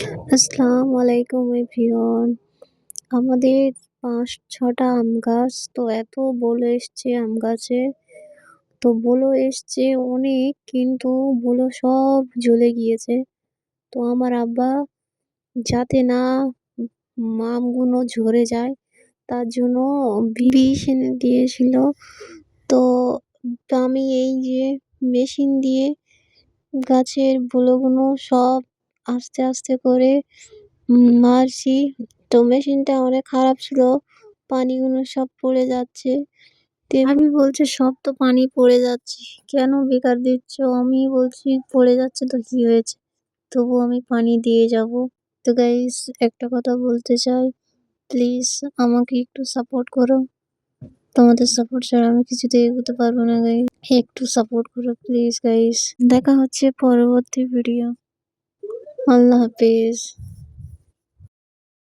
আসসালামু আলাইকুম এভরিওয়ান। আমাদের ৫-৬ টা আম গাছ। তো এত বলো এসছে আম গাছে। তো বলো এসছে অনেক, কিন্তু বলো সব জ্বলে গিয়েছে। তো আমার আব্বা যাতে না আমগুলো ঝরে যায় তার জন্য বিষ এনে দিয়েছিল। তো আমি এই যে মেশিন দিয়ে গাছের বলোগুলো সব আস্তে আস্তে করে মারছি। তো মেশিনটা অনেক খারাপ ছিল। পানিগুলো সব পড়ে যাচ্ছে। আমি বলছে সব তো পানি পড়ে যাচ্ছে। কেন বেকার দিচ্ছ? আমি বলছি পড়ে যাচ্ছে তো কি হয়েছে? তবু আমি পানি দিয়ে যাবো। তো গাইস একটা কথা বলতে চাই, প্লিজ আমাকে একটু সাপোর্ট করো। তোমাদের সাপোর্ট ছাড়া আমি কিছুতেই এগোতে পারবো না গাইস। একটু সাপোর্ট করো প্লিজ গাইস। দেখা হচ্ছে পরবর্তী ভিডিও। আল্লাহ হাফেজ।